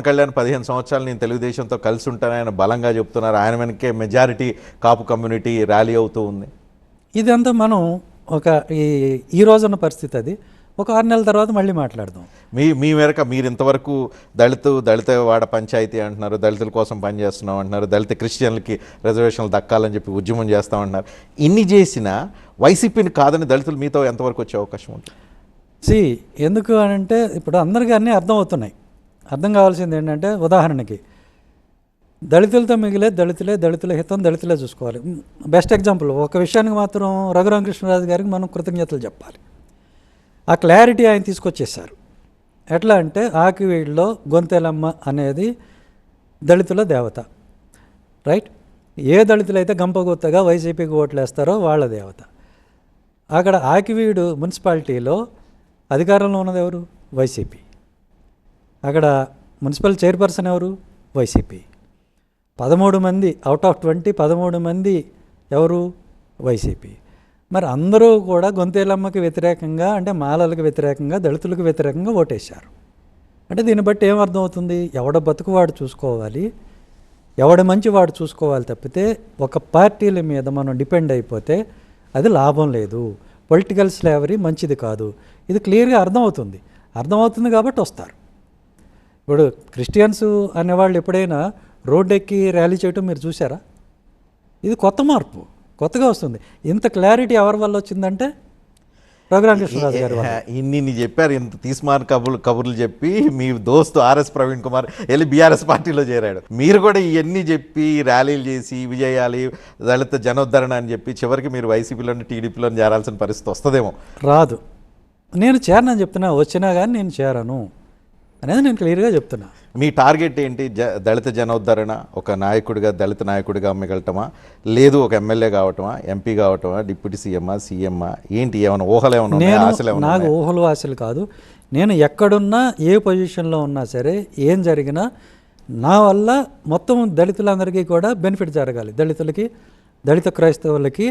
కళ్యాణ్ 15 సంవత్సరాలు నేను తెలుగుదేశంతో కలిసి ఉంటానని బలంగా చెప్తున్నారు. ఆయన వెనకే మెజారిటీ కాపు కమ్యూనిటీ ర్యాలీ అవుతూ ఉంది. ఇదంతా మనం ఒక ఈ రోజున్న పరిస్థితి. అది ఒక 6 నెలల తర్వాత మళ్ళీ మాట్లాడదాం. మీ మేరకు మీరు ఇంతవరకు దళిత వాడ పంచాయతీ అంటున్నారు, దళితుల కోసం పనిచేస్తున్నాం అంటున్నారు, దళిత క్రిస్టియన్లకి రిజర్వేషన్లు దక్కాలని చెప్పి ఉద్యమం చేస్తామంటున్నారు. ఇన్ని చేసినా వైసీపీని కాదని దళితులు మీతో ఎంతవరకు వచ్చే అవకాశం ఉంటుంది? ఎందుకు అని అంటే ఇప్పుడు అందరికీ అన్నీ అర్థం అవుతున్నాయి. అర్థం కావాల్సింది ఏంటంటే, ఉదాహరణకి దళితులతో మిగిలే దళితుల హితం దళితులే చూసుకోవాలి. బెస్ట్ ఎగ్జాంపుల్ ఒక విషయానికి మాత్రం రఘురామకృష్ణరాజు గారికి మనం కృతజ్ఞతలు చెప్పాలి. ఆ క్లారిటీ ఆయన తీసుకొచ్చేసారు. ఎట్లా అంటే ఆకివీడులో గొంతెలమ్మ అనేది దళితుల దేవత, రైట్? ఏ దళితులైతే గంపగుత్తగా వైసీపీకి ఓట్లు వేస్తారో వాళ్ళ దేవత. అక్కడ ఆకివీడు మున్సిపాలిటీలో అధికారంలో ఉన్నది ఎవరు? వైసీపీ. అక్కడ మున్సిపల్ చైర్పర్సన్ ఎవరు? వైసీపీ. 13 మంది అవుట్ ఆఫ్ 20 13 మంది ఎవరు? వైసీపీ. మరి అందరూ కూడా గొంతేలమ్మకి వ్యతిరేకంగా, అంటే మాలలకు వ్యతిరేకంగా, దళితులకు వ్యతిరేకంగా ఓటేశారు. అంటే దీన్ని బట్టి ఏమర్థమవుతుంది? ఎవడ బతుకు వాడు చూసుకోవాలి, ఎవడ మంచి వాడు చూసుకోవాలి తప్పితే ఒక పార్టీల మీద మనం డిపెండ్ అయిపోతే అది లాభం లేదు. పొలిటికల్ స్లేవరీ మంచిది కాదు. ఇది క్లియర్గా అర్థమవుతుంది కాబట్టి వస్తారు. ఇప్పుడు క్రిస్టియన్స్ అనేవాళ్ళు ఎప్పుడైనా రోడ్డు ఎక్కి ర్యాలీ చేయటం మీరు చూసారా? ఇది కొత్త మార్పు, కొత్తగా వస్తుంది. ఇంత క్లారిటీ ఎవరి వల్ల వచ్చిందంటే రఘురామకృష్ణరాజు గారు. ఇన్ని చెప్పారు, ఇంత తీస్మార్ కబుర్లు చెప్పి మీ దోస్తు ఆర్ఎస్ ప్రవీణ్ కుమార్ వెళ్ళి బీఆర్ఎస్ పార్టీలో చేరాడు. మీరు కూడా ఇవన్నీ చెప్పి ర్యాలీలు చేసి విజయాలి దళిత జనోద్ధరణ అని చెప్పి చివరికి మీరు వైసీపీలోని టీడీపీలోని చేరాల్సిన పరిస్థితి వస్తుందేమో. రాదు. నేను చేరనని చెప్తున్నా, వచ్చినా కానీ నేను చేరను అనేది నేను క్లియర్గా చెప్తున్నా. మీ టార్గెట్ ఏంటి? దళిత జనోద్ధరణ, ఒక నాయకుడిగా దళిత నాయకుడిగా మిగలటమా, లేదు ఒక ఎమ్మెల్యే కావటమా, ఎంపీ కావటమా, డిప్యూటీ సీఎమ్మా ఏంటి? ఏమైనా ఊహలు ఏమైనా ఆశలు? నాకు ఊహలు ఆశలు కాదు. నేను ఎక్కడున్నా ఏ పొజిషన్లో ఉన్నా సరే, ఏం జరిగినా నా వల్ల మొత్తం దళితులందరికీ కూడా బెనిఫిట్ జరగాలి. దళిత క్రైస్తవులకి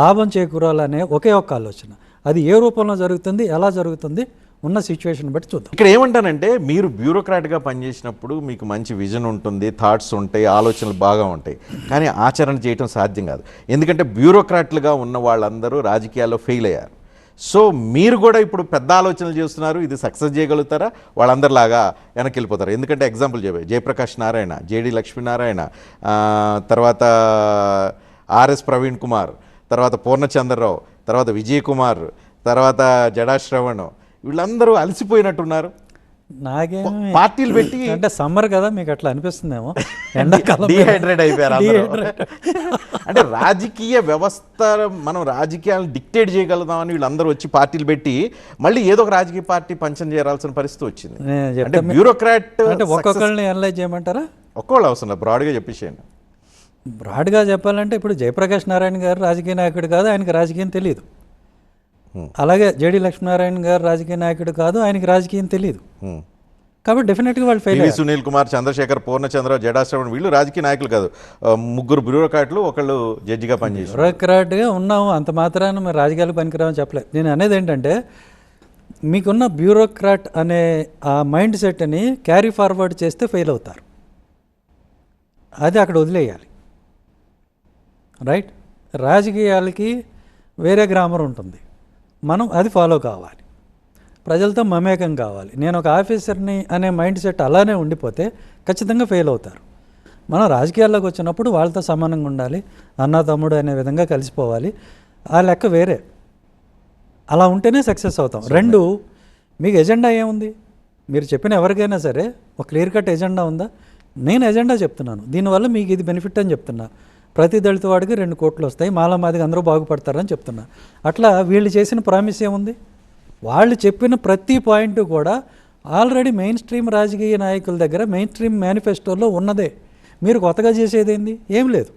లాభం చేకూరాలనే ఒకే ఒక్క ఆలోచన. అది ఏ రూపంలో జరుగుతుంది, ఎలా జరుగుతుంది, ఉన్న సిచ్యువేషన్ బట్టి చూద్దాం. ఇక్కడ ఏమంటానంటే, మీరు బ్యూరోక్రాట్గా పనిచేసినప్పుడు మీకు మంచి విజన్ ఉంటుంది, థాట్స్ ఉంటాయి, ఆలోచనలు బాగా ఉంటాయి, కానీ ఆచరణ చేయటం సాధ్యం కాదు. ఎందుకంటే బ్యూరోక్రాట్లుగా ఉన్న వాళ్ళందరూ రాజకీయాల్లో ఫెయిల్ అయ్యారు. సో మీరు కూడా ఇప్పుడు పెద్ద ఆలోచనలు చేస్తున్నారు, ఇది సక్సెస్ చేయగలుగుతారా? వాళ్ళందరిలాగా వెనక్కి వెళ్ళిపోతారు. ఎందుకంటే ఎగ్జాంపుల్ చెప్పారు, జయప్రకాష్ నారాయణ, జేడి లక్ష్మీనారాయణ, తర్వాత ఆర్ఎస్ ప్రవీణ్ కుమార్, తర్వాత పూర్ణచంద్రరావు, తర్వాత విజయ్ కుమార్, తర్వాత జడా శ్రవణ్, వీళ్ళందరూ అలసిపోయినట్టున్నారు. నాకేం పార్టీలు పెట్టి, అంటే సమ్మర్ కదా మీకు అట్లా అనిపిస్తుందేమో, ఎండాకాలం డీహైడ్రేట్ అయిపోయారు. అంటే రాజకీయ వ్యవస్థ, మనం రాజకీయాలను డిక్టేట్ చేయగలుగుతామని వీళ్ళందరూ వచ్చి పార్టీలు పెట్టి మళ్ళీ ఏదో ఒక రాజకీయ పార్టీ పంచం చేయాల్సిన పరిస్థితి వచ్చింది. అంటే బ్యూరోక్రాట్ అంటే ఒక్కొక్కరిని అనలైజ్ చేయమంటారా? ఒక్కోళ్ళు అవసరం లేదు, బ్రాడ్గా చెప్పేసేయండి. బ్రాడ్గా చెప్పాలంటే ఇప్పుడు జయప్రకాష్ నారాయణ గారు రాజకీయ నాయకుడు కాదు, ఆయనకి రాజకీయం తెలియదు. అలాగే జేడి లక్ష్మీనారాయణ గారు రాజకీయ నాయకుడు కాదు, ఆయనకి రాజకీయం తెలియదు. కాబట్టి డెఫినెట్గా వాళ్ళు ఫెయిల్. సునీల్ కుమార్, చంద్రశేఖర్, పూర్ణచంద్రరావు, జడా శ్రవణ్ వీళ్ళు రాజకీయ నాయకులు కాదు, ముగ్గురు బ్యూరోక్రాట్లు, ఒకళ్ళు జడ్జిగా పనిచేసి. బ్యూరోక్రాట్గా ఉన్నాము, అంత మాత్రాన మరి రాజకీయాలు పనికిరామని చెప్పలేదు. నేను అనేది ఏంటంటే, మీకున్న బ్యూరోక్రాట్ అనే ఆ మైండ్ సెట్ని క్యారీ ఫార్వర్డ్ చేస్తే ఫెయిల్ అవుతారు. అది అక్కడ వదిలేయాలి, రైట్? రాజకీయాలకి వేరే గ్రామర్ ఉంటుంది, మనం అది ఫాలో కావాలి, ప్రజలతో మమేకం కావాలి. నేను ఒక ఆఫీసర్ని అనే మైండ్ సెట్ అలానే ఉండిపోతే ఖచ్చితంగా ఫెయిల్ అవుతారు. మనం రాజకీయాల్లోకి వచ్చినప్పుడు వాళ్ళతో సమానంగా ఉండాలి, అన్న తమ్ముడు అనే విధంగా కలిసిపోవాలి. ఆ లెక్క వేరే, అలా ఉంటేనే సక్సెస్ అవుతాం. రెండు, మీకు ఎజెండా ఏముంది? మీరు చెప్పిన ఎవరికైనా సరే ఒక క్లియర్ కట్ ఎజెండా ఉందా? నేను ఎజెండా చెప్తున్నాను, దీనివల్ల మీకు ఇది బెనిఫిట్ అని చెప్తున్నా. ప్రతి దళిత వాడికి 2 కోట్లు వస్తాయి, మాదిగా అందరూ బాగుపడతారని చెప్తున్నా. అట్లా వీళ్ళు చేసిన ప్రామిస్ ఏముంది? వాళ్ళు చెప్పిన ప్రతి పాయింట్ కూడా ఆల్రెడీ మెయిన్ స్ట్రీమ్ రాజకీయ నాయకుల దగ్గర మెయిన్ స్ట్రీమ్ మేనిఫెస్టోలో ఉన్నదే. మీరు కొత్తగా చేసేది ఏంది? ఏం లేదు.